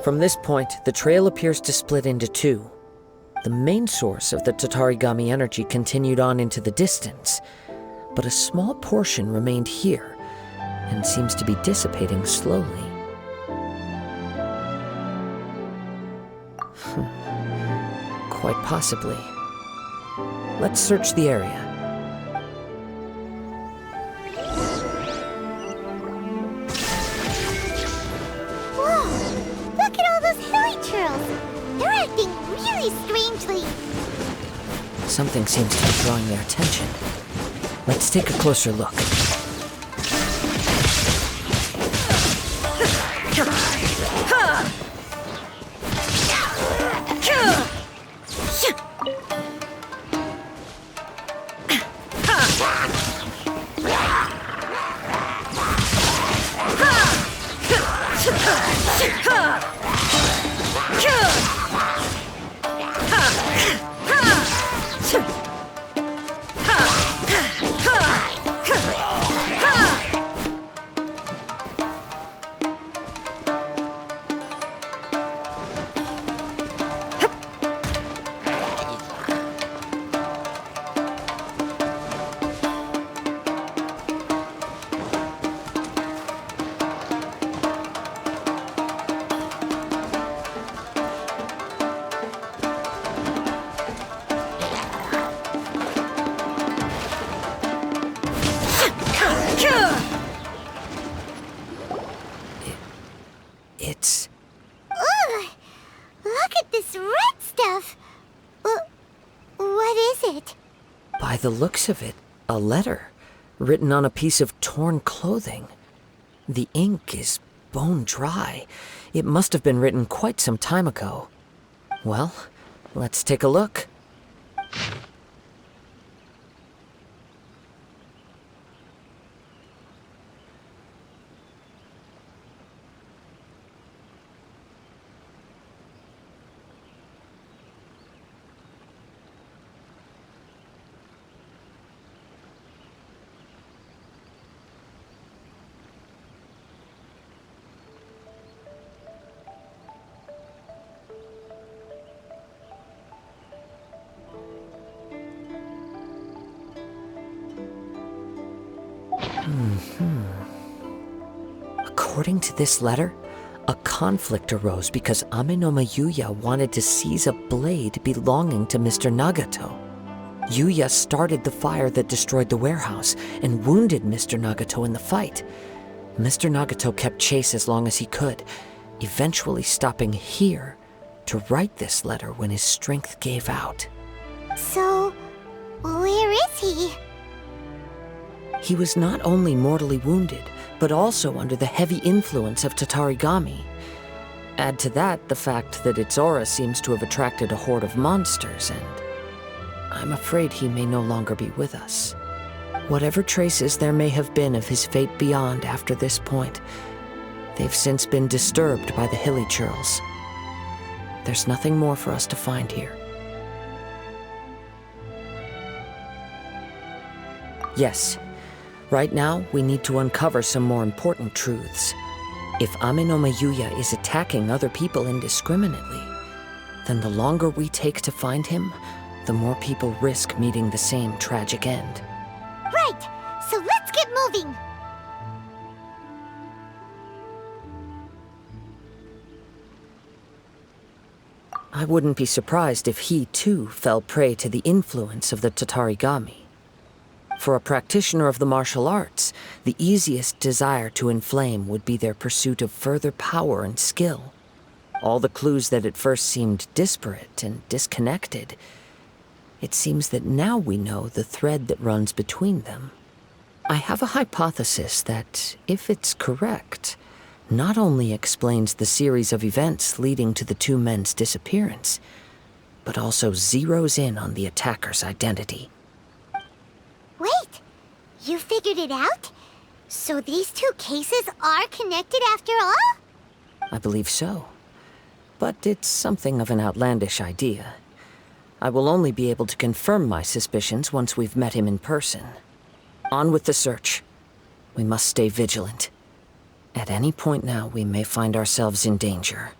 From this point, the trail appears to split into two. The main source of the Tatarigami energy continued on into the distance, but a small portion remained here and seems to be dissipating slowly. Quite possibly. Let's search the area. Whoa! Look at all those hilly trails! They're acting really strangely. Something seems to be drawing their attention. Let's take a closer look. It's... Ugh! Look at this red stuff! What is it? By the looks of it, a letter written on a piece of torn clothing. The ink is bone dry. It must have been written quite some time ago. Well, let's take a look. According to this letter, a conflict arose because Amenoma Yuya wanted to seize a blade belonging to Mr. Nagato. Yuya started the fire that destroyed the warehouse and wounded Mr. Nagato in the fight. Mr. Nagato kept chase as long as he could, eventually stopping here to write this letter when his strength gave out. So, where is he? He was not only mortally wounded, but also under the heavy influence of Tatarigami. Add to that the fact that its aura seems to have attracted a horde of monsters, and I'm afraid he may no longer be with us. Whatever traces there may have been of his fate beyond after this point, they've since been disturbed by the hilly churls. There's nothing more for us to find here. Yes. Right now, we need to uncover some more important truths. If Amenoma Yuya is attacking other people indiscriminately, then the longer we take to find him, the more people risk meeting the same tragic end. Right! So let's get moving! I wouldn't be surprised if he, too, fell prey to the influence of the Tatarigami. For a practitioner of the martial arts, the easiest desire to inflame would be their pursuit of further power and skill. All the clues that at first seemed disparate and disconnected, it seems that now we know the thread that runs between them. I have a hypothesis that, if it's correct, not only explains the series of events leading to the two men's disappearance, but also zeroes in on the attacker's identity. Wait! You figured it out? So these two cases are connected after all? I believe so. But it's something of an outlandish idea. I will only be able to confirm my suspicions once we've met him in person. On with the search. We must stay vigilant. At any point now, we may find ourselves in danger.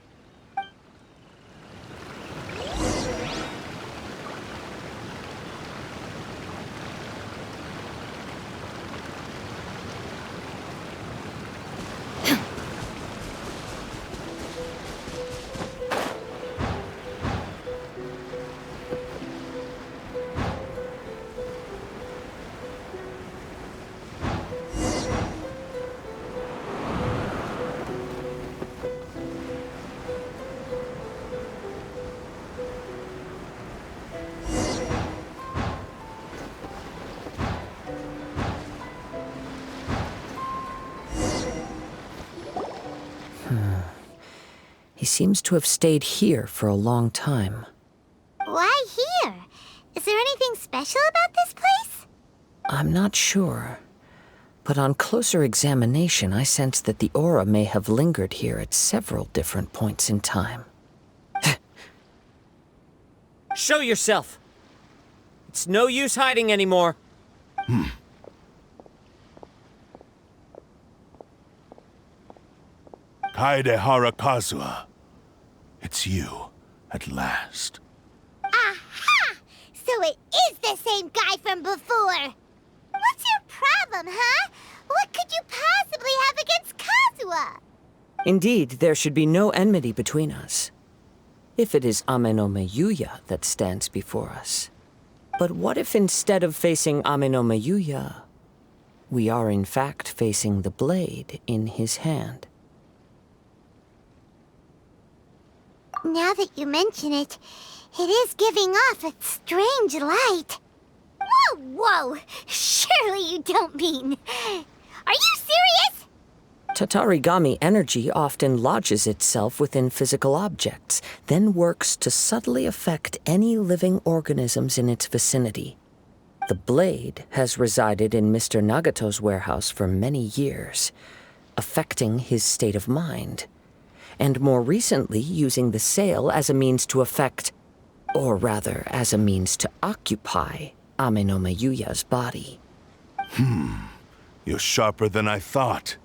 seems to have stayed here for a long time. Why here? Is there anything special about this place? I'm not sure. But on closer examination, I sense that the aura may have lingered here at several different points in time. Show yourself! It's no use hiding anymore. Kaede Harakazua. It's you, at last. Aha! So it is the same guy from before! What's your problem, huh? What could you possibly have against Kazuha? Indeed, there should be no enmity between us. If it is Ame no Miyuya that stands before us. But what if instead of facing Ame no Miyuya, we are in fact facing the blade in his hand? Now that you mention it, it is giving off a strange light. Whoa, whoa! Surely you don't mean... Are you serious? Tatarigami energy often lodges itself within physical objects, then works to subtly affect any living organisms in its vicinity. The blade has resided in Mr. Nagato's warehouse for many years, affecting his state of mind, and more recently using the sail as a means to affect, or rather as a means to occupy, Ame no Miyuya's body. You're sharper than I thought.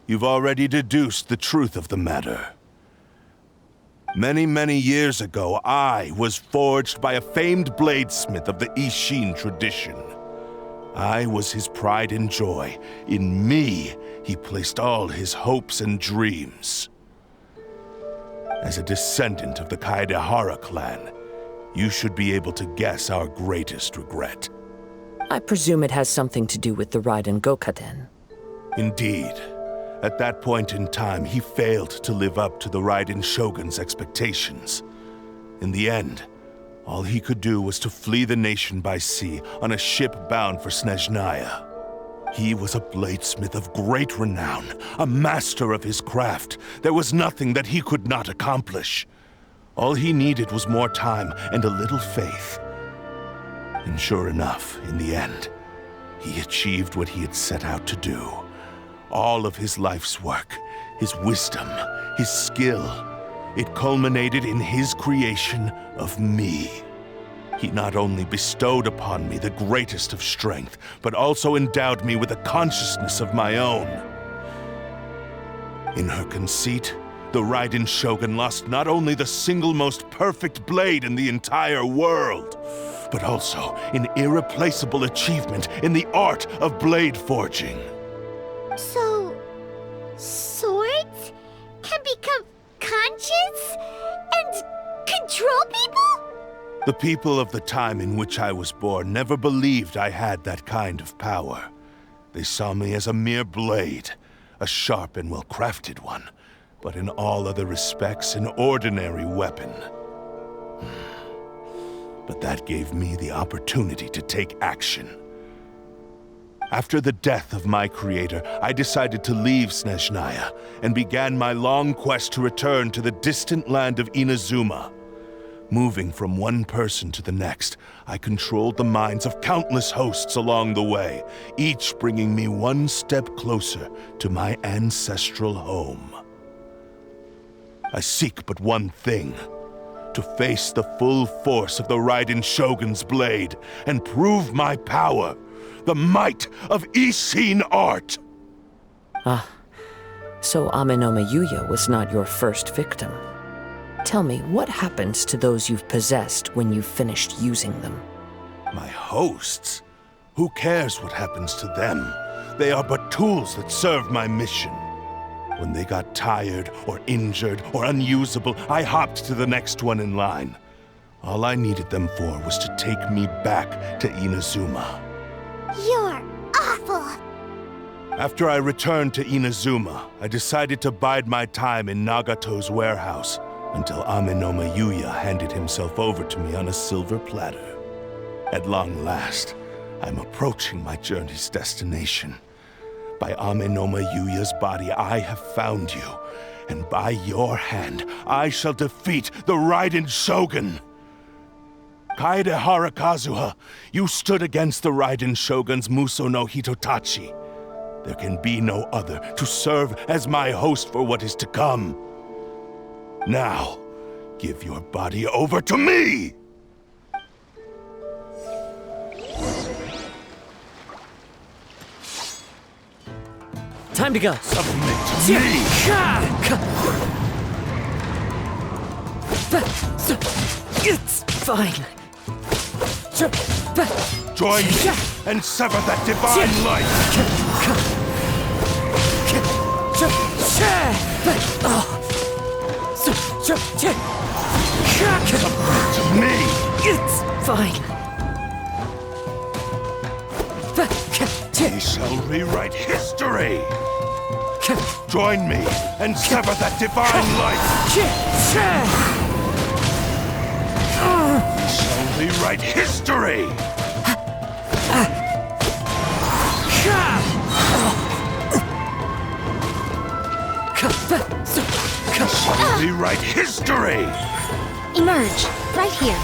You've already deduced the truth of the matter. Many, many years ago, I was forged by a famed bladesmith of the Ishin tradition. I was his pride and joy. In me, he placed all his hopes and dreams. As a descendant of the Kaedehara clan, you should be able to guess our greatest regret. I presume it has something to do with the Raiden Gokaden. Indeed. At that point in time, he failed to live up to the Raiden Shogun's expectations. In the end, all he could do was to flee the nation by sea on a ship bound for Snezhnaya. He was a bladesmith of great renown, a master of his craft. There was nothing that he could not accomplish. All he needed was more time and a little faith. And sure enough, in the end, he achieved what he had set out to do. All of his life's work, his wisdom, his skill, it culminated in his creation of me. He not only bestowed upon me the greatest of strength, but also endowed me with a consciousness of my own. In her conceit, the Raiden Shogun lost not only the single most perfect blade in the entire world, but also an irreplaceable achievement in the art of blade forging. So... swords can become conscious and control people? The people of the time in which I was born never believed I had that kind of power. They saw me as a mere blade, a sharp and well-crafted one, but in all other respects an ordinary weapon. But that gave me the opportunity to take action. After the death of my creator, I decided to leave Snezhnaya and began my long quest to return to the distant land of Inazuma. Moving from one person to the next, I controlled the minds of countless hosts along the way, each bringing me one step closer to my ancestral home. I seek but one thing: to face the full force of the Raiden Shogun's blade and prove my power, the might of Ishin art. So Ame no Miyuya was not your first victim. Tell me, what happens to those you've possessed when you've finished using them? My hosts? Who cares what happens to them? They are but tools that serve my mission. When they got tired, or injured, or unusable, I hopped to the next one in line. All I needed them for was to take me back to Inazuma. You're awful! After I returned to Inazuma, I decided to bide my time in Nagato's warehouse until Ame no Miyuya handed himself over to me on a silver platter. At long last, I'm approaching my journey's destination. By Ame no Miyuya's body, I have found you, And by your hand, I shall defeat the Raiden Shogun. Kaede Harakazuha, you stood against the Raiden Shogun's Muso no Hitotachi. There can be no other to serve as my host for what is to come. Now, give your body over to me! Time to go. Submit to me! It's fine. Join me and sever that divine light! Submit to me! It's fine. We shall rewrite history! Join me and sever that divine light! We shall rewrite history! We shall rewrite history! Emerge, right here.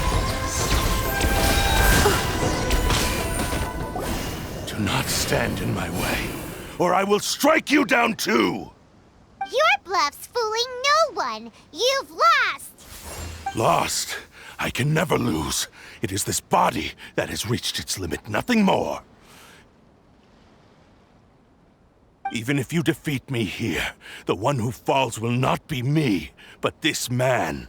Do not stand in my way, or I will strike you down too! Your bluff's fooling no one. You've lost. Lost? I can never lose. It is this body that has reached its limit, nothing more. Even if you defeat me here, the one who falls will not be me, but this man.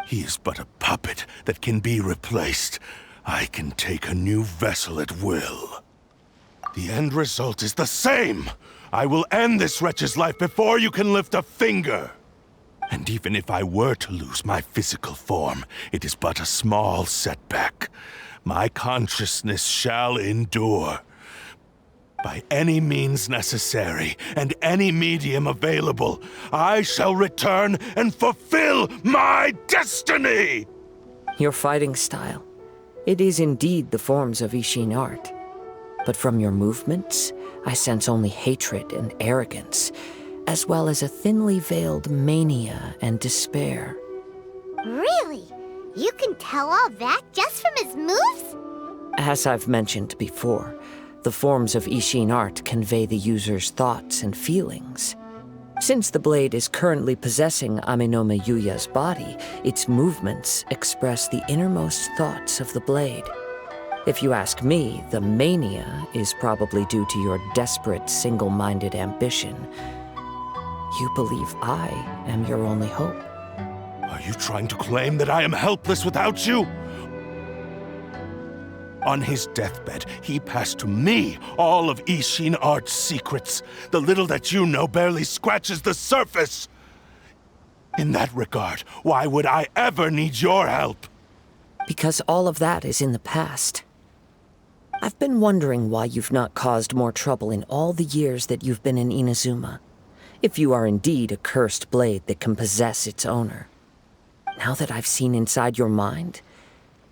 He is but a puppet that can be replaced. I can take a new vessel at will. The end result is the same! I will end this wretch's life before you can lift a finger! And even if I were to lose my physical form, it is but a small setback. My consciousness shall endure. By any means necessary, and any medium available, I shall return and fulfill my destiny! Your fighting style. It is indeed the forms of Ishin art. But from your movements, I sense only hatred and arrogance, as well as a thinly veiled mania and despair. Really? You can tell all that just from his moves? As I've mentioned before, the forms of Ishin art convey the user's thoughts and feelings. Since the blade is currently possessing Aminome Yuya's body, its movements express the innermost thoughts of the blade. If you ask me, the mania is probably due to your desperate, single-minded ambition. You believe I am your only hope. Are you trying to claim that I am helpless without you? On his deathbed, he passed to me all of Ishin art's secrets. The little that you know barely scratches the surface. In that regard, why would I ever need your help? Because all of that is in the past. I've been wondering why you've not caused more trouble in all the years that you've been in Inazuma. If you are indeed a cursed blade that can possess its owner. Now that I've seen inside your mind,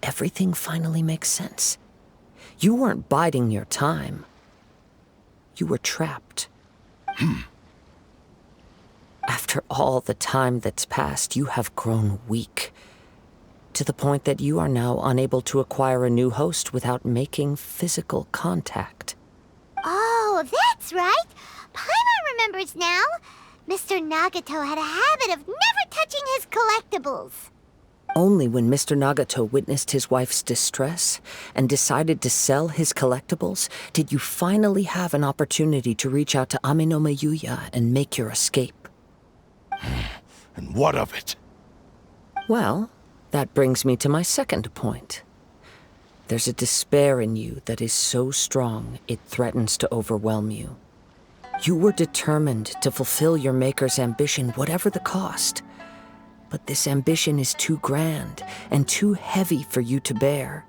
everything finally makes sense. You weren't biding your time. You were trapped. After all the time that's passed, you have grown weak. To the point that you are now unable to acquire a new host without making physical contact. Oh, that's right. Paimon remembers now. Mr. Nagato had a habit of never touching his collectibles. Only when Mr. Nagato witnessed his wife's distress and decided to sell his collectibles did you finally have an opportunity to reach out to Aminome Yuya and make your escape. And what of it? Well, that brings me to my second point. There's a despair in you that is so strong it threatens to overwhelm you. You were determined to fulfill your maker's ambition, whatever the cost. But this ambition is too grand and too heavy for you to bear.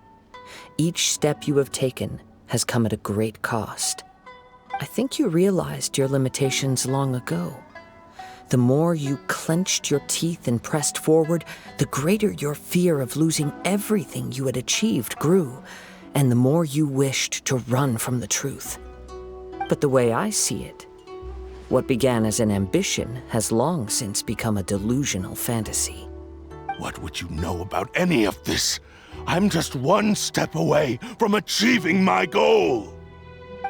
Each step you have taken has come at a great cost. I think you realized your limitations long ago. The more you clenched your teeth and pressed forward, the greater your fear of losing everything you had achieved grew, and the more you wished to run from the truth. But the way I see it, What began as an ambition has long since become a delusional fantasy. What would you know about any of this? I'm just one step away from achieving my goal!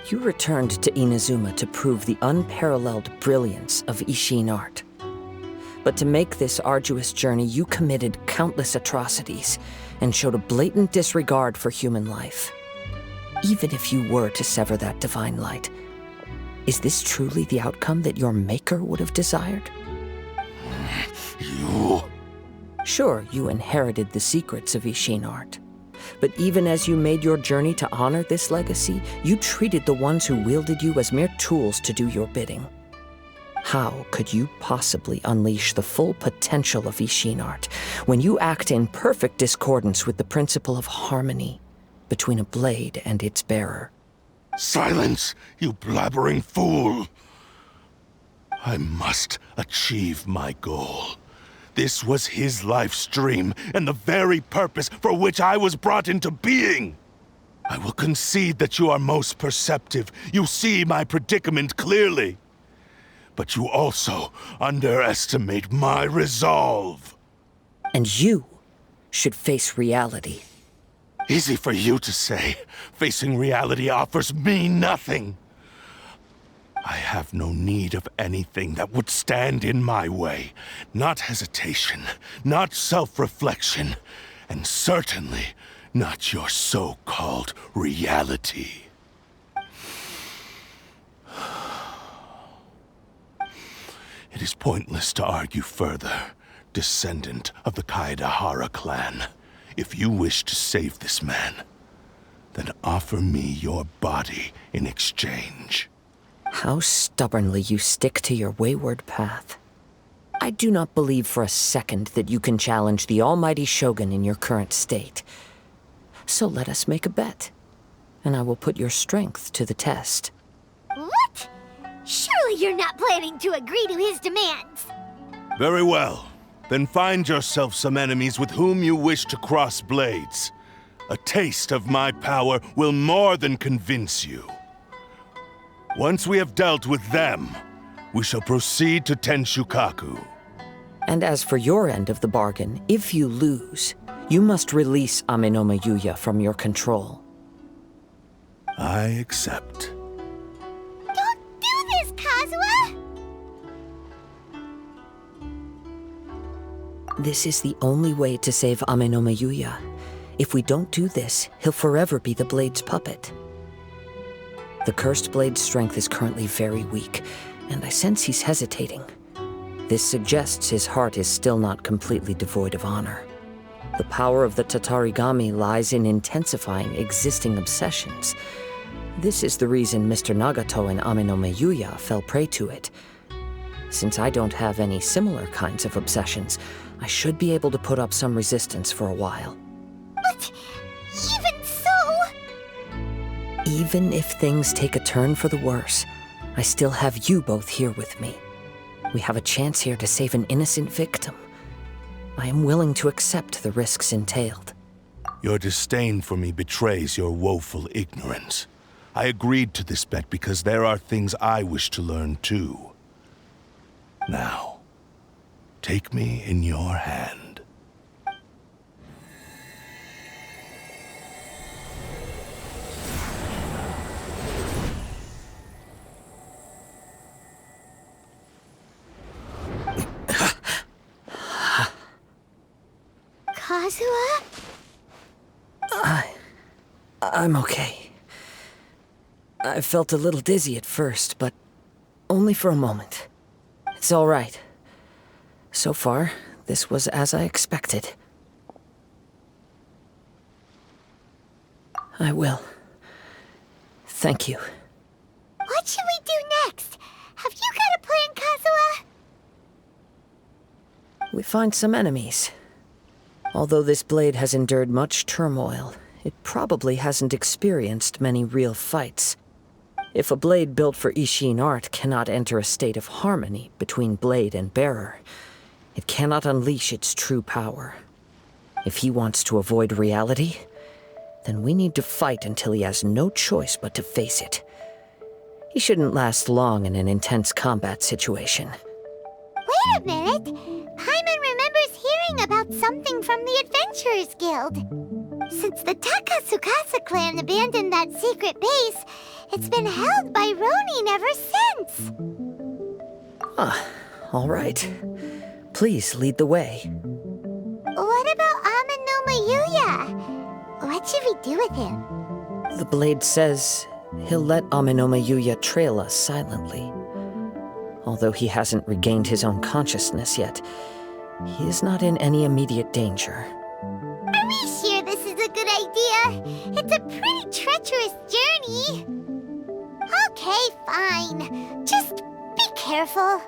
You returned to Inazuma to prove the unparalleled brilliance of Ishin art. But to make this arduous journey, you committed countless atrocities and showed a blatant disregard for human life. Even if you were to sever that divine light, is this truly the outcome that your maker would have desired? You... Sure, you inherited the secrets of Ishin art. But even as you made your journey to honor this legacy, you treated the ones who wielded you as mere tools to do your bidding. How could you possibly unleash the full potential of Ishin art when you act in perfect discordance with the principle of harmony between a blade and its bearer? Silence, you blabbering fool! I must achieve my goal. This was his life's dream, and the very purpose for which I was brought into being. I will concede that you are most perceptive. You see my predicament clearly. But you also underestimate my resolve. And you should face reality. Easy for you to say. Facing reality offers me nothing. I have no need of anything that would stand in my way. Not hesitation, not self-reflection, and certainly not your so-called reality. It is pointless to argue further, descendant of the Kaedahara clan. If you wish to save this man, then offer me your body in exchange. How stubbornly you stick to your wayward path. I do not believe for a second that you can challenge the almighty Shogun in your current state. So let us make a bet, and I will put your strength to the test. What? Surely you're not planning to agree to his demands. Very well. Then find yourself some enemies with whom you wish to cross blades. A taste of my power will more than convince you. Once we have dealt with them, we shall proceed to Tenshukaku. And as for your end of the bargain, if you lose, you must release Amenoma Yuya from your control. I accept. Don't do this, Kazuha! This is the only way to save Amenoma Yuya. If we don't do this, he'll forever be the Blade's puppet. The Cursed Blade's strength is currently very weak, and I sense he's hesitating. This suggests his heart is still not completely devoid of honor. The power of the Tatarigami lies in intensifying existing obsessions. This is the reason Mr. Nagato and Amenoma Yuya fell prey to it. Since I don't have any similar kinds of obsessions, I should be able to put up some resistance for a while. But even so... Even if things take a turn for the worse, I still have you both here with me. We have a chance here to save an innocent victim. I am willing to accept the risks entailed. Your disdain for me betrays your woeful ignorance. I agreed to this bet because there are things I wish to learn too. Now, take me in your hand. Kazuha? I'm okay. I felt a little dizzy at first, but only for a moment. It's all right. So far, this was as I expected. I will. Thank you. What should we do next? Have you got a plan, Kazuha? We find some enemies. Although this blade has endured much turmoil, it probably hasn't experienced many real fights. If a blade built for Ishin art cannot enter a state of harmony between blade and bearer, it cannot unleash its true power. If he wants to avoid reality, then we need to fight until he has no choice but to face it. He shouldn't last long in an intense combat situation. Wait a minute! Paimon remembers hearing about something from the Adventurers Guild. Since the Takasukasa clan abandoned that secret base, it's been held by Ronin ever since. Ah, all right. Please lead the way. What about Amanuma Yuya? What should we do with him? The blade says he'll let Aminoma Yuya trail us silently. Although he hasn't regained his own consciousness yet, he is not in any immediate danger. Are we sure this is a good idea? It's a pretty treacherous journey. Okay, fine. Just be careful.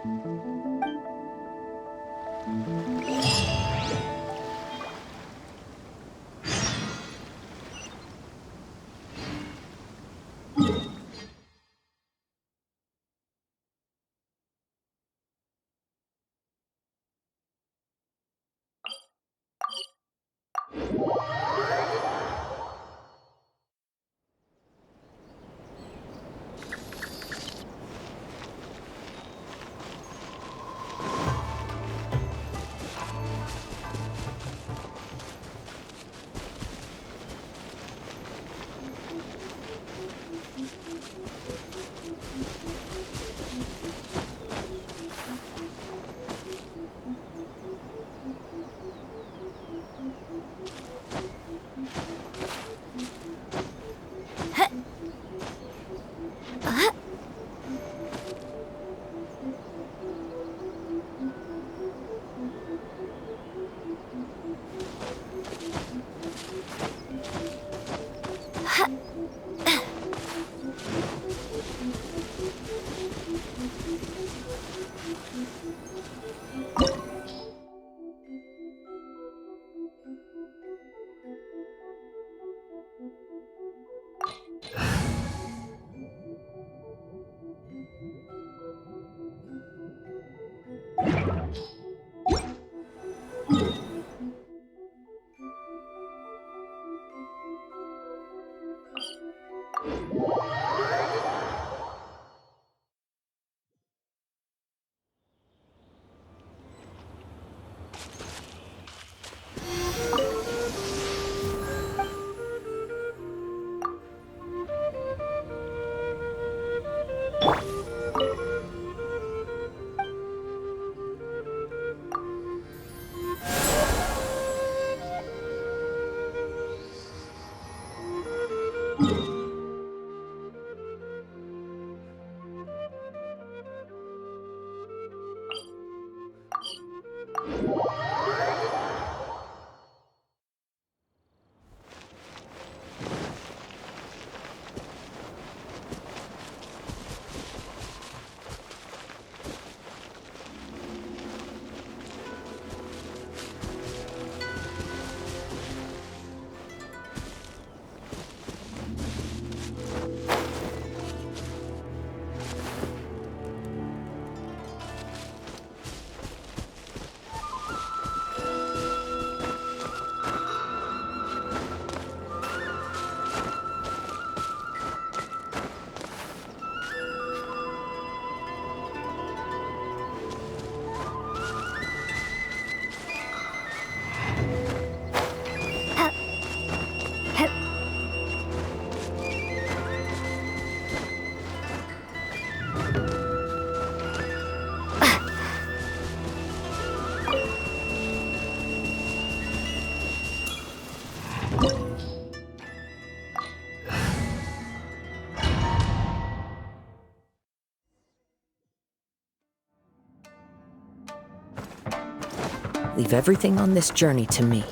Leave everything on this journey to me.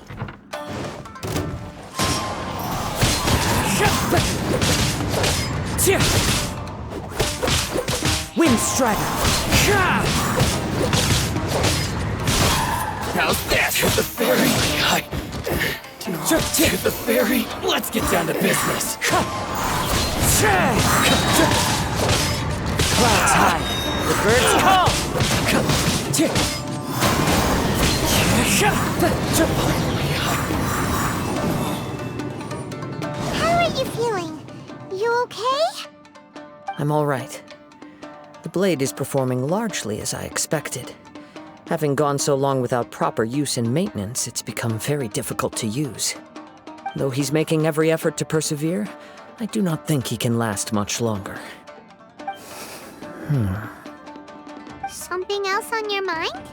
Wind Strider! How's this? To the ferry! To the ferry! Let's get down to business! Clouds high. The birds call. How are you feeling? You okay? I'm all right. The blade is performing largely as I expected. Having gone so long without proper use and maintenance, it's become very difficult to use. Though he's making every effort to persevere, I do not think he can last much longer. Something else on your mind?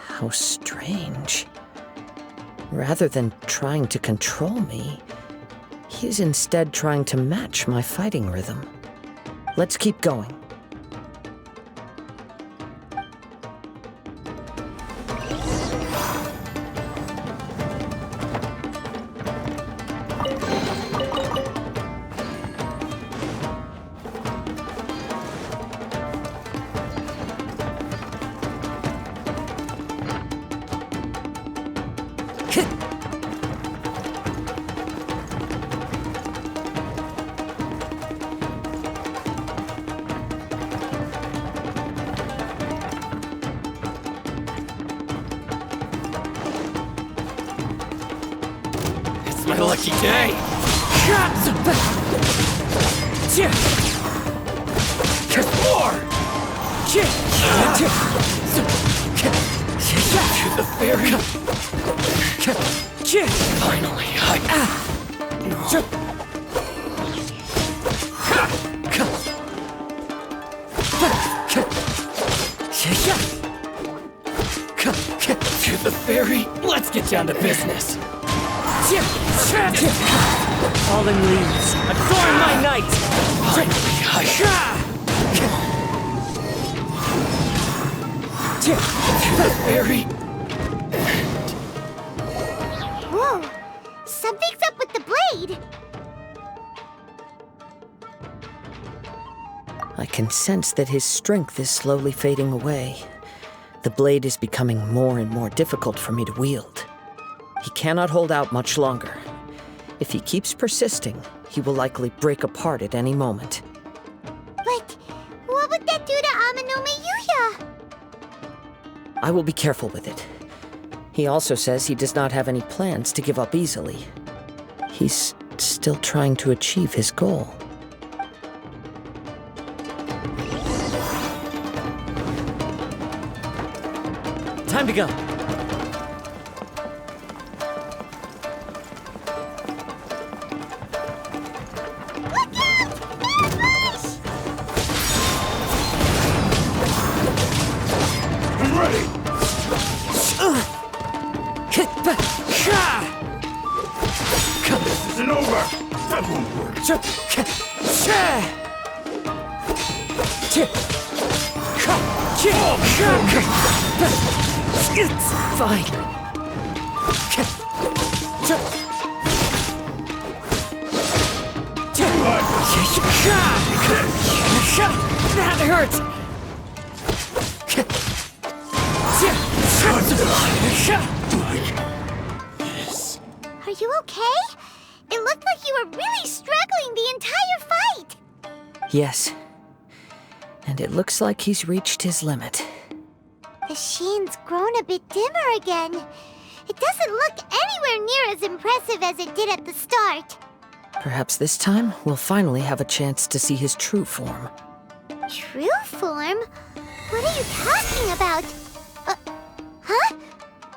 How strange. Rather than trying to control me, he is instead trying to match my fighting rhythm. Let's keep going. It's my lucky day. More! To the ferry. Finally, to the ferry. Let's get down to business. Fallen leaves, adorn my night! To the ferry. Whoa! Something's up with the blade! I can sense that his strength is slowly fading away. The blade is becoming more and more difficult for me to wield. He cannot hold out much longer. If he keeps persisting, he will likely break apart at any moment. But what would that do to Amanome Yuya? I will be careful with it. He also says he does not have any plans to give up easily. He's still trying to achieve his goal. Time to go. This isn't over! That won't work! It's fine. That hurts! Are you okay? It looked like you were really struggling the entire fight! Yes. And it looks like he's reached his limit. The sheen's grown a bit dimmer again. It doesn't look anywhere near as impressive as it did at the start. Perhaps this time we'll finally have a chance to see his true form. True form? What are you talking about? Huh?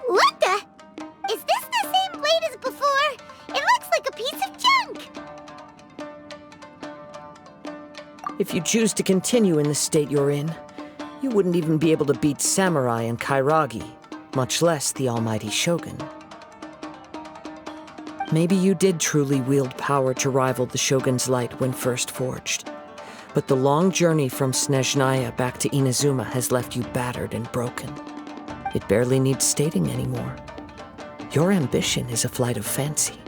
What the? Is this the same blade as before? It looks like a piece of junk! If you choose to continue in the state you're in, you wouldn't even be able to beat Samurai and Kairagi, much less the almighty Shogun. Maybe you did truly wield power to rival the Shogun's light when first forged. But the long journey from Snezhnaya back to Inazuma has left you battered and broken. It barely needs stating anymore. Your ambition is a flight of fancy.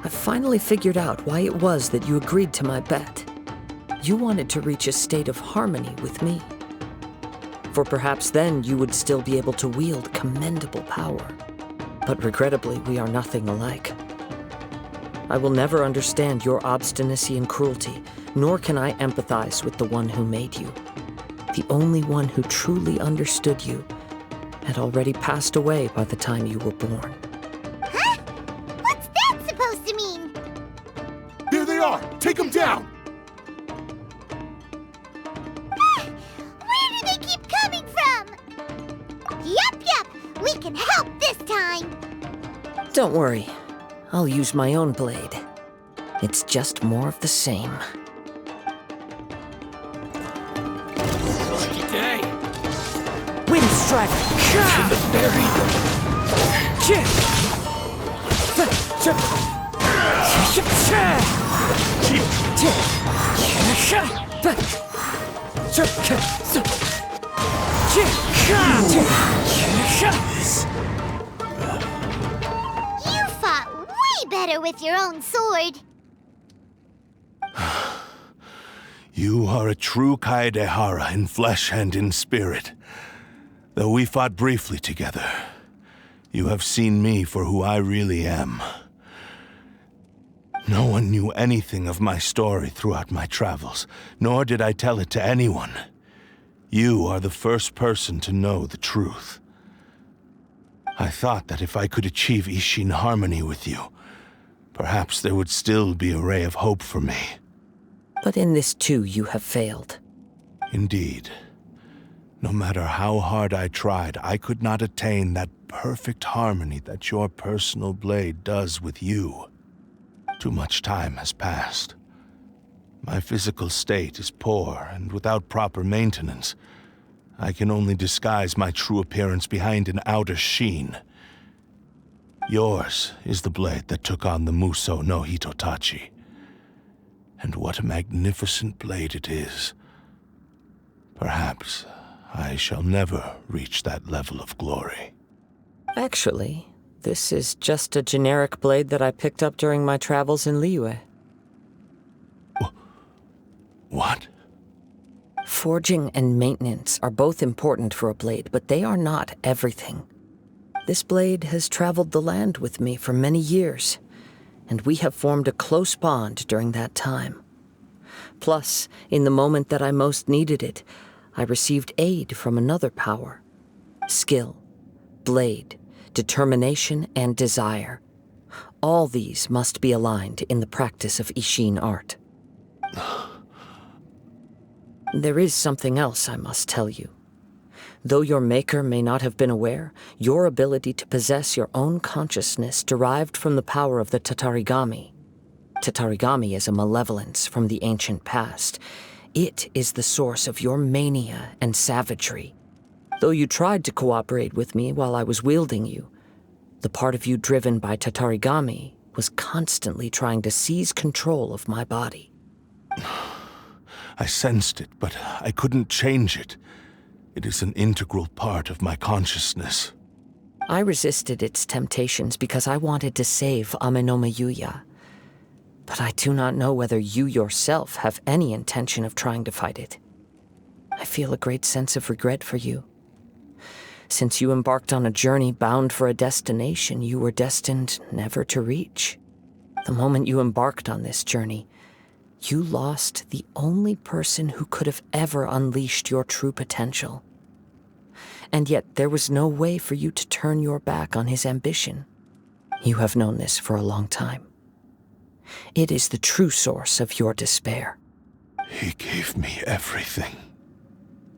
I finally figured out why it was that you agreed to my bet. You wanted to reach a state of harmony with me. For perhaps then you would still be able to wield commendable power. But regrettably, we are nothing alike. I will never understand your obstinacy and cruelty, nor can I empathize with the one who made you. The only one who truly understood you had already passed away by the time you were born. Huh? What's that supposed to mean? There they are! Take them down! Where do they keep coming from? Yup, we can help this time. Don't worry, I'll use my own blade. It's just more of the same. Lucky day. Wind Strider! To the ferry. You fought way better with your own sword. You are a true Kaedehara in flesh and in spirit. Though we fought briefly together, you have seen me for who I really am. No one knew anything of my story throughout my travels, nor did I tell it to anyone. You are the first person to know the truth. I thought that if I could achieve Ishin harmony with you, perhaps there would still be a ray of hope for me. But in this too, you have failed. Indeed. No matter how hard I tried, I could not attain that perfect harmony that your personal blade does with you. Too much time has passed. My physical state is poor, and without proper maintenance, I can only disguise my true appearance behind an outer sheen. Yours is the blade that took on the Muso no Hitotachi. And what a magnificent blade it is. Perhaps I shall never reach that level of glory. Actually, this is just a generic blade that I picked up during my travels in Liyue. What? Forging and maintenance are both important for a blade, but they are not everything. This blade has traveled the land with me for many years, and we have formed a close bond during that time. Plus, in the moment that I most needed it, I received aid from another power. Skill, blade, determination, and desire. All these must be aligned in the practice of Ishin art. There is something else I must tell you. Though your maker may not have been aware, your ability to possess your own consciousness derived from the power of the Tatarigami. Tatarigami is a malevolence from the ancient past. It is the source of your mania and savagery. Though you tried to cooperate with me while I was wielding you, the part of you driven by Tatarigami was constantly trying to seize control of my body. I sensed it, but I couldn't change it. It is an integral part of my consciousness. I resisted its temptations because I wanted to save Amenoma Yuya. But I do not know whether you yourself have any intention of trying to fight it. I feel a great sense of regret for you. Since you embarked on a journey bound for a destination you were destined never to reach. The moment you embarked on this journey, you lost the only person who could have ever unleashed your true potential. And yet there was no way for you to turn your back on his ambition. You have known this for a long time. It is the true source of your despair. He gave me everything.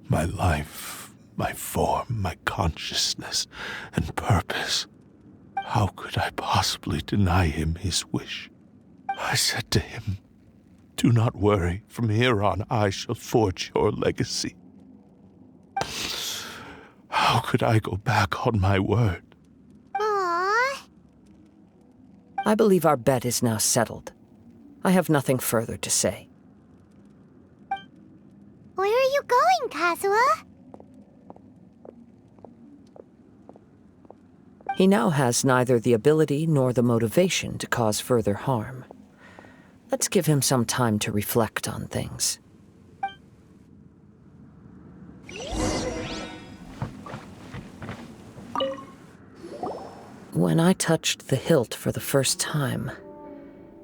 My life, my form, my consciousness, and purpose. How could I possibly deny him his wish? I said to him, "Do not worry. From here on, I shall forge your legacy." How could I go back on my word? Aww. I believe our bet is now settled. I have nothing further to say. Where are you going, Kazuha? He now has neither the ability nor the motivation to cause further harm. Let's give him some time to reflect on things. When I touched the hilt for the first time,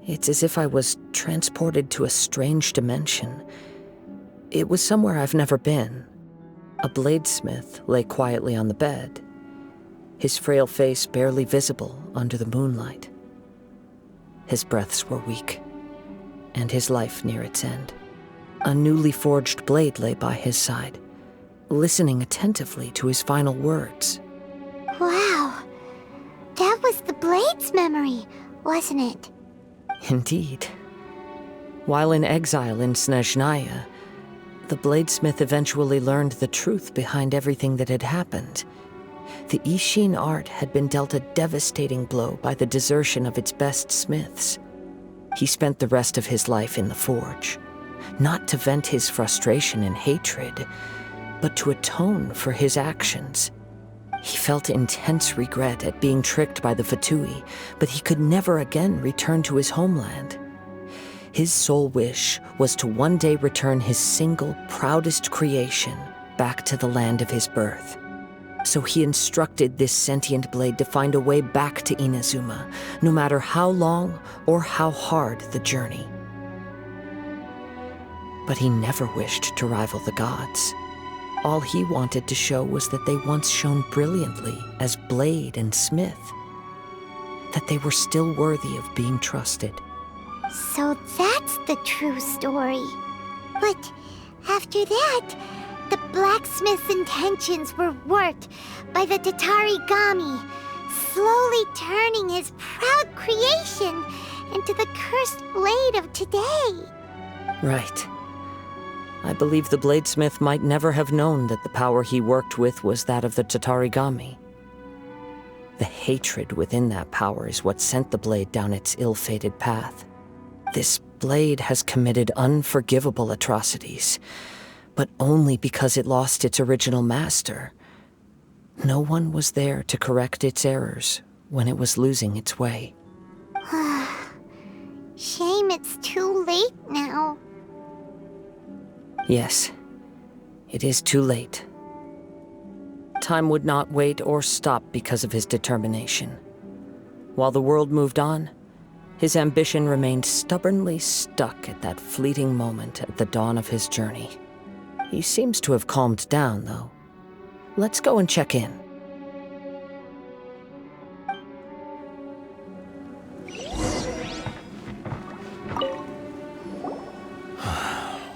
it's as if I was transported to a strange dimension. It was somewhere I've never been. A bladesmith lay quietly on the bed, his frail face barely visible under the moonlight. His breaths were weak, and his life near its end. A newly forged blade lay by his side, listening attentively to his final words. Wow. That was the Blade's memory, wasn't it? Indeed. While in exile in Snezhnaya, the bladesmith eventually learned the truth behind everything that had happened. The Ishin art had been dealt a devastating blow by the desertion of its best smiths. He spent the rest of his life in the forge, not to vent his frustration and hatred, but to atone for his actions. He felt intense regret at being tricked by the Fatui, but he could never again return to his homeland. His sole wish was to one day return his single, proudest creation back to the land of his birth. So he instructed this sentient blade to find a way back to Inazuma, no matter how long or how hard the journey. But he never wished to rival the gods. All he wanted to show was that they once shone brilliantly as blade and smith, that they were still worthy of being trusted. So that's the true story. But after that, the blacksmith's intentions were worked by the Tatarigami, slowly turning his proud creation into the cursed blade of today. Right. I believe the bladesmith might never have known that the power he worked with was that of the Tatarigami. The hatred within that power is what sent the blade down its ill-fated path. This blade has committed unforgivable atrocities, but only because it lost its original master. No one was there to correct its errors when it was losing its way. Shame it's too late now. Yes, it is too late. Time would not wait or stop because of his determination. While the world moved on, his ambition remained stubbornly stuck at that fleeting moment at the dawn of his journey. He seems to have calmed down, though. Let's go and check in.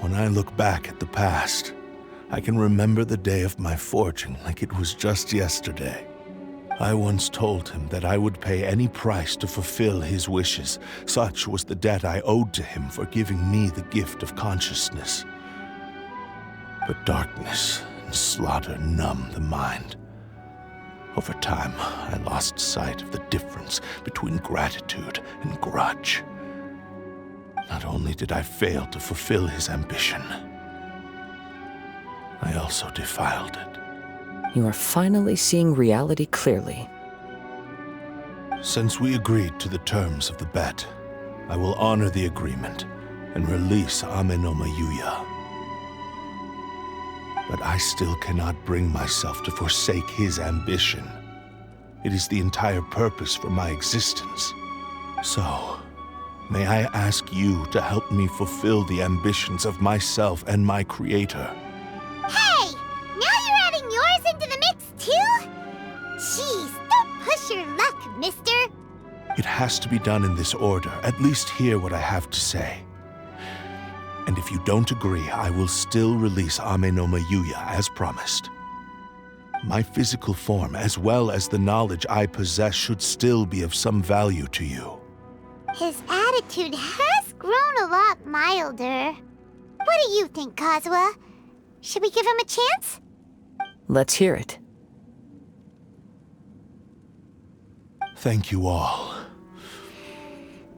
When I look back at the past, I can remember the day of my forging like it was just yesterday. I once told him that I would pay any price to fulfill his wishes. Such was the debt I owed to him for giving me the gift of consciousness. But darkness and slaughter numb the mind. Over time, I lost sight of the difference between gratitude and grudge. Not only did I fail to fulfill his ambition, I also defiled it. You are finally seeing reality clearly. Since we agreed to the terms of the bet, I will honor the agreement and release Ame no Mayuya. But I still cannot bring myself to forsake his ambition. It is the entire purpose for my existence. So, may I ask you to help me fulfill the ambitions of myself and my creator? Hey! Now you're adding yours into the mix, too? Jeez, don't push your luck, mister. It has to be done in this order. At least hear what I have to say. And if you don't agree, I will still release Ame no Mayuya as promised. My physical form, as well as the knowledge I possess, should still be of some value to you. His attitude has grown a lot milder. What do you think, Kazuha? Should we give him a chance? Let's hear it. Thank you all.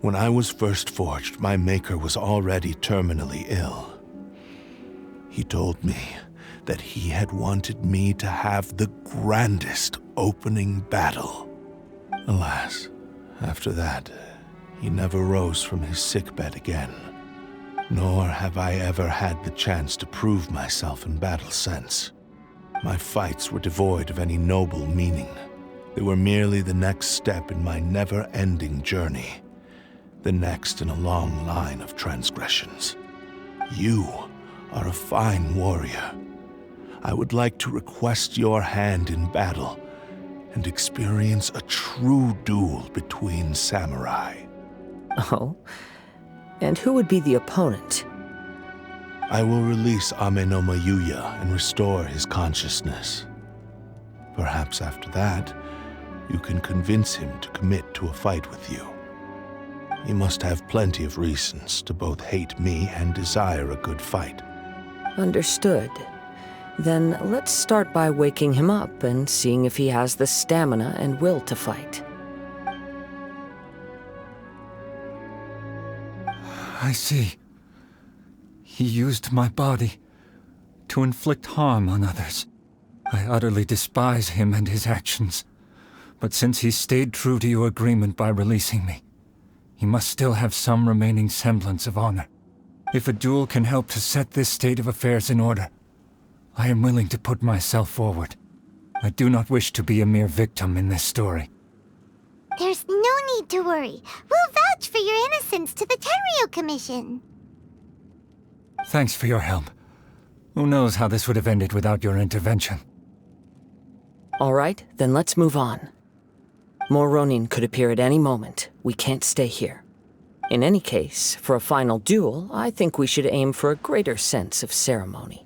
When I was first forged, my maker was already terminally ill. He told me that he had wanted me to have the grandest opening battle. Alas, after that, he never rose from his sickbed again. Nor have I ever had the chance to prove myself in battle since. My fights were devoid of any noble meaning, They were merely the next step in my never-ending journey. The next in a long line of transgressions. You are a fine warrior. I would like to request your hand in battle and experience a true duel between samurai. Oh? And who would be the opponent? I will release Amenoma Yuya and restore his consciousness. Perhaps after that, you can convince him to commit to a fight with you. He must have plenty of reasons to both hate me and desire a good fight. Understood. Then let's start by waking him up and seeing if he has the stamina and will to fight. I see. He used my body to inflict harm on others. I utterly despise him and his actions. But since he stayed true to your agreement by releasing me, he must still have some remaining semblance of honor. If a duel can help to set this state of affairs in order, I am willing to put myself forward. I do not wish to be a mere victim in this story. There's no need to worry. We'll vouch for your innocence to the Tenryu Commission. Thanks for your help. Who knows how this would have ended without your intervention? All right, then let's move on. More Ronin could appear at any moment. We can't stay here. In any case, for a final duel, I think we should aim for a greater sense of ceremony.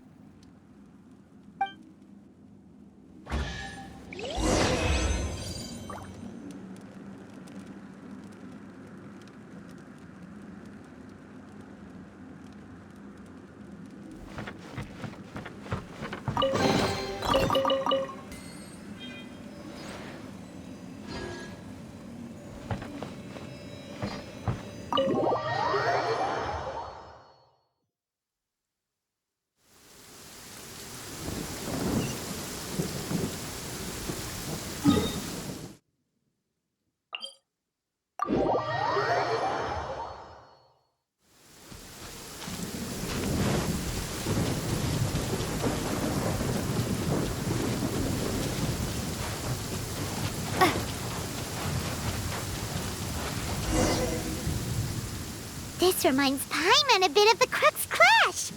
This reminds Paimon a bit of the Crux Clash.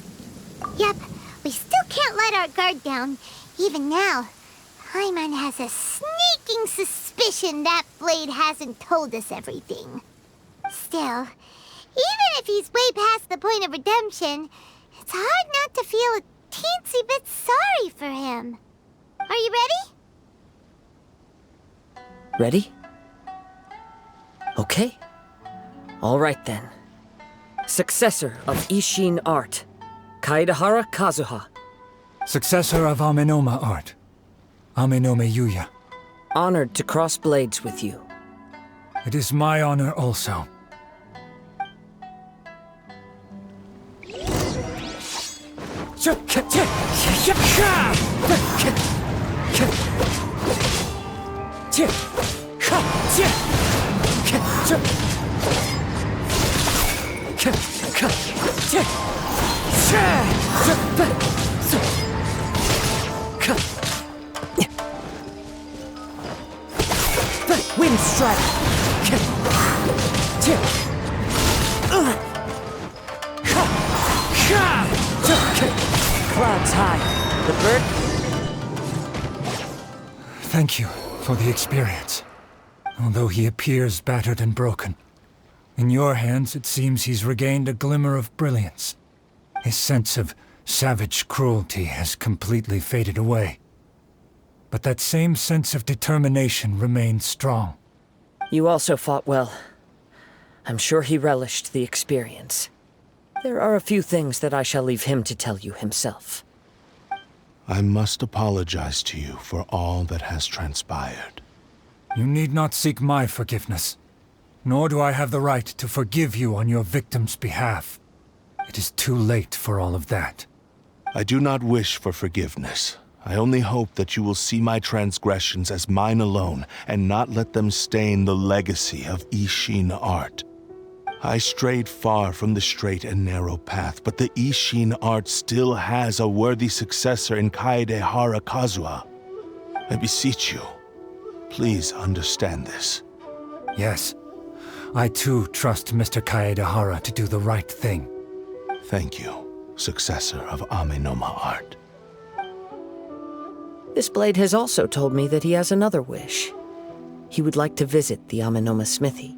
Yep, we still can't let our guard down. Even now, Paimon has a sneaking suspicion that Blade hasn't told us everything. Still, even if he's way past the point of redemption, it's hard not to feel a teensy bit sorry for him. Are you ready? Ready? Okay. All right then. Successor of Ishin art, Kaedahara Kazuha. Successor of Amenoma art, Amenoma Yuya. Honored to cross blades with you. It is my honor also. Wind strike. Clouds high. The bird. Thank you for the experience. Although he appears battered and broken, in your hands it seems he's regained a glimmer of brilliance. His sense of savage cruelty has completely faded away. But that same sense of determination remains strong. You also fought well. I'm sure he relished the experience. There are a few things that I shall leave him to tell you himself. I must apologize to you for all that has transpired. You need not seek my forgiveness. Nor do I have the right to forgive you on your victim's behalf. It is too late for all of that. I do not wish for forgiveness. I only hope that you will see my transgressions as mine alone and not let them stain the legacy of Ishin art. I strayed far from the straight and narrow path, but the Ishin art still has a worthy successor in Kaedehara Kazuha. I beseech you, Please understand this. Yes. I too trust Mr. Kaedehara to do the right thing. Thank you, successor of Amenoma art. This blade has also told me that he has another wish. He would like to visit the Amenoma smithy.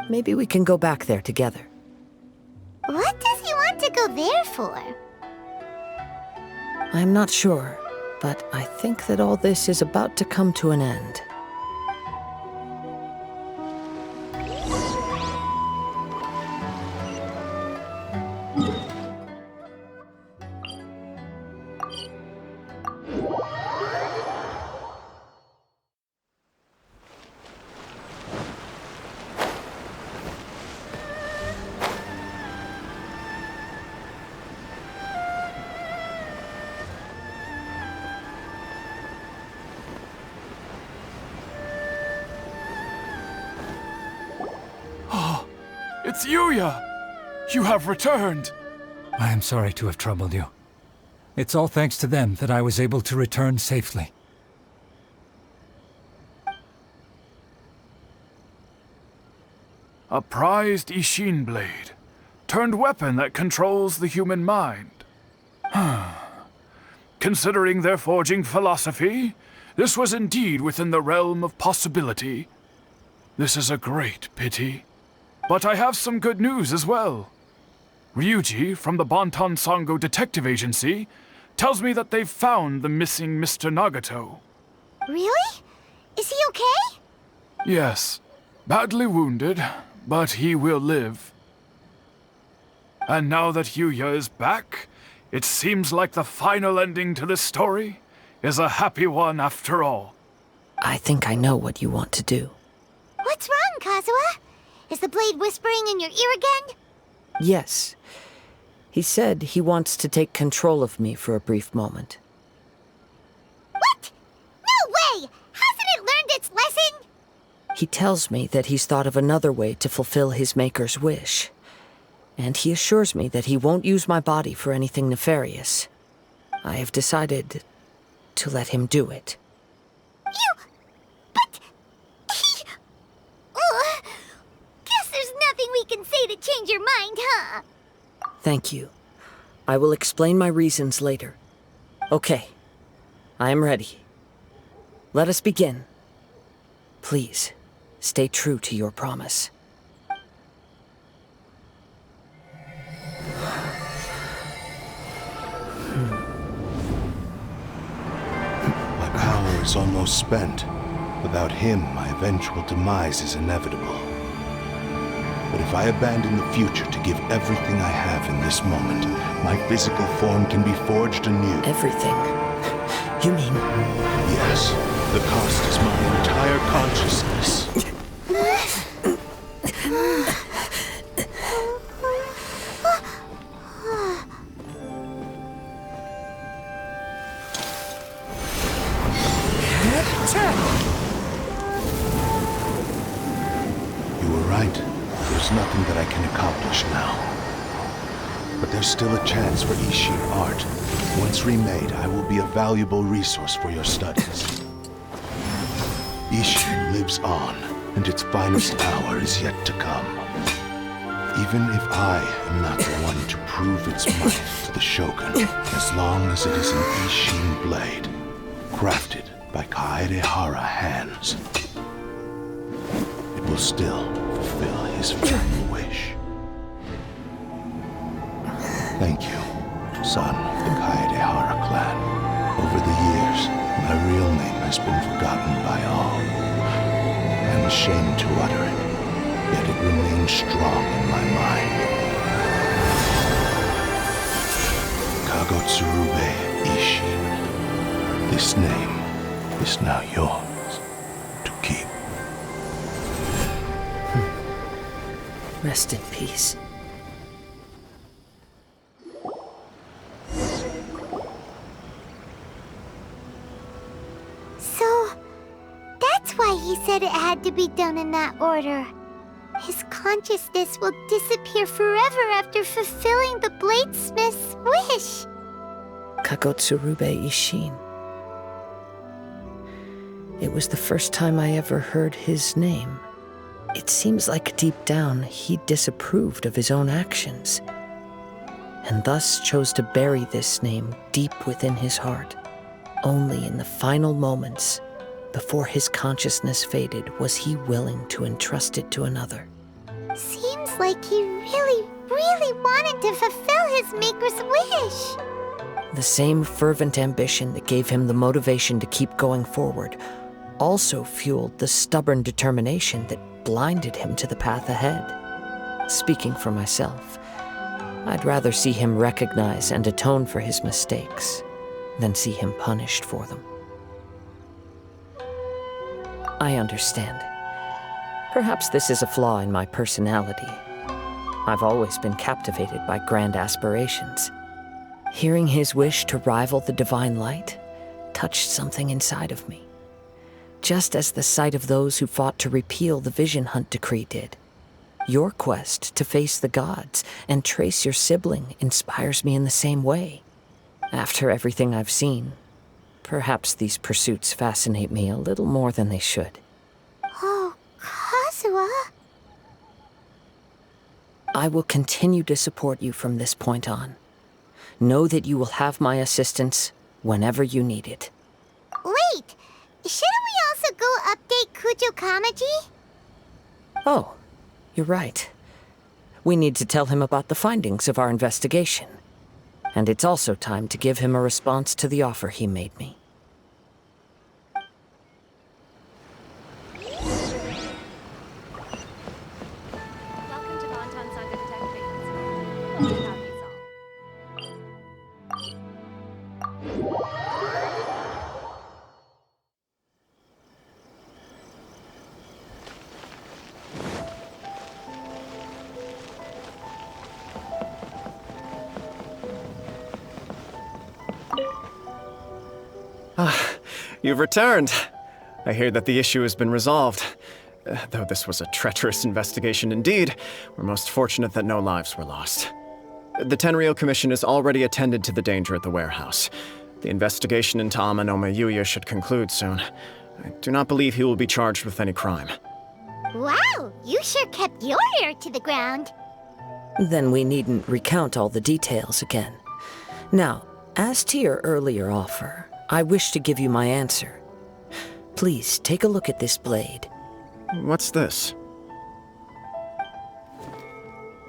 Maybe we can go back there together. What does he want to go there for? I'm not sure, but I think that all this is about to come to an end. It's Yuya! You have returned! I am sorry to have troubled you. It's all thanks to them that I was able to return safely. A prized Ishin blade, turned weapon that controls the human mind. Considering their forging philosophy, this was indeed within the realm of possibility. This is a great pity. But I have some good news as well. Ryuji, from the Bantan Sango Detective Agency, tells me that they've found the missing Mr. Nagato. Really? Is he okay? Yes, badly wounded, but he will live. And now that Yuya is back, it seems like the final ending to this story is a happy one after all. I think I know what you want to do. What's wrong, Kazuha? Is the blade whispering in your ear again? Yes. He said he wants to take control of me for a brief moment. What? No way! Hasn't it learned its lesson? He tells me that he's thought of another way to fulfill his maker's wish. And he assures me that he won't use my body for anything nefarious. I have decided to let him do it. But... Guess there's nothing we can say to change your mind, huh? Thank you. I will explain my reasons later. Okay. I am ready. Let us begin. Please, stay true to your promise. My power is almost spent. Without him, my eventual demise is inevitable. But if I abandon the future to give everything I have in this moment, my physical form can be forged anew. Everything? You mean... Yes, the cost is my entire consciousness. You were right. There's nothing that I can accomplish now. But there's still a chance for Ishin art. Once remade, I will be a valuable resource for your studies. Ishin lives on, and its finest hour is yet to come. Even if I am not the one to prove its might to the Shogun, as long as it is an Ishin blade, crafted by Kaedehara hands, it will still fulfill his final wish. Thank you, son of the Kaedehara clan. Over the years, my real name has been forgotten by all. I'm ashamed to utter it, yet it remains strong in my mind. Kagotsurube Ishin. This name is now yours to keep. Rest in peace. So, that's why he said it had to be done in that order. His consciousness will disappear forever after fulfilling the bladesmith's wish. Kagotsurube Ishin. It was the first time I ever heard his name. It seems like deep down he disapproved of his own actions, and thus chose to bury this name deep within his heart. Only in the final moments, before his consciousness faded, was he willing to entrust it to another. Seems like he really, really wanted to fulfill his maker's wish. The same fervent ambition that gave him the motivation to keep going forward also fueled the stubborn determination that blinded him to the path ahead. Speaking for myself, I'd rather see him recognize and atone for his mistakes than see him punished for them. I understand. Perhaps this is a flaw in my personality. I've always been captivated by grand aspirations. Hearing his wish to rival the divine light touched something inside of me, just as the sight of those who fought to repeal the Vision Hunt decree did. Your quest to face the gods and trace your sibling inspires me in the same way. After everything I've seen, perhaps these pursuits fascinate me a little more than they should. Oh, Kazuha. I will continue to support you from this point on. Know that you will have my assistance whenever you need it. Wait, shouldn't we also go update Kujo Kamaji? Oh, you're right. We need to tell him about the findings of our investigation. And it's also time to give him a response to the offer he made me. Welcome to Bonton Saga Detect Frequency. Have these all. You've returned. I hear that the issue has been resolved. Though this was a treacherous investigation indeed, we're most fortunate that no lives were lost. The Tenryou Commission has already attended to the danger at the warehouse. The investigation into Amanome Yuya should conclude soon. I do not believe he will be charged with any crime. Wow, you sure kept your ear to the ground. Then we needn't recount all the details again. Now, as to your earlier offer, I wish to give you my answer. Please take a look at this blade. What's this?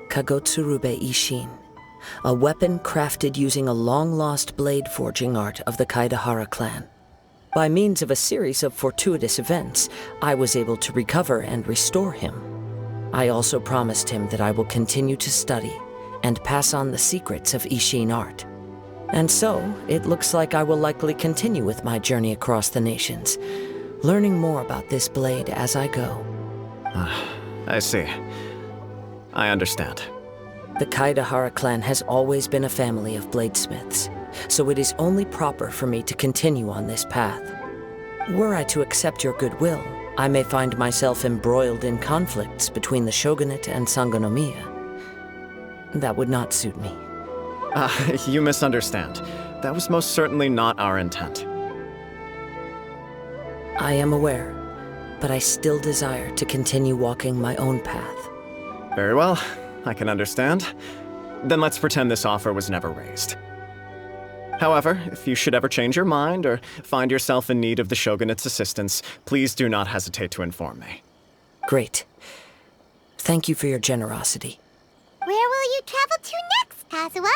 Kagotsurube Ishin, a weapon crafted using a long-lost blade forging art of the Kaidahara clan. By means of a series of fortuitous events, I was able to recover and restore him. I also promised him that I will continue to study and pass on the secrets of Ishin art. And so, it looks like I will likely continue with my journey across the nations, learning more about this blade as I go. I see. I understand. The Kaidahara clan has always been a family of bladesmiths, so it is only proper for me to continue on this path. Were I to accept your goodwill, I may find myself embroiled in conflicts between the shogunate and Sangonomiya. That would not suit me. You misunderstand. That was most certainly not our intent. I am aware, but I still desire to continue walking my own path. Very well, I can understand. Then let's pretend this offer was never raised. However, if you should ever change your mind or find yourself in need of the Shogunate's assistance, please do not hesitate to inform me. Great. Thank you for your generosity. Where will you travel to next, Kazuha?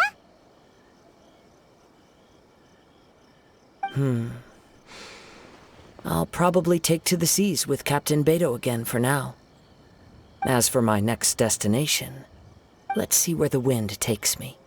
I'll probably take to the seas with Captain Beto again for now. As for my next destination, let's see where the wind takes me.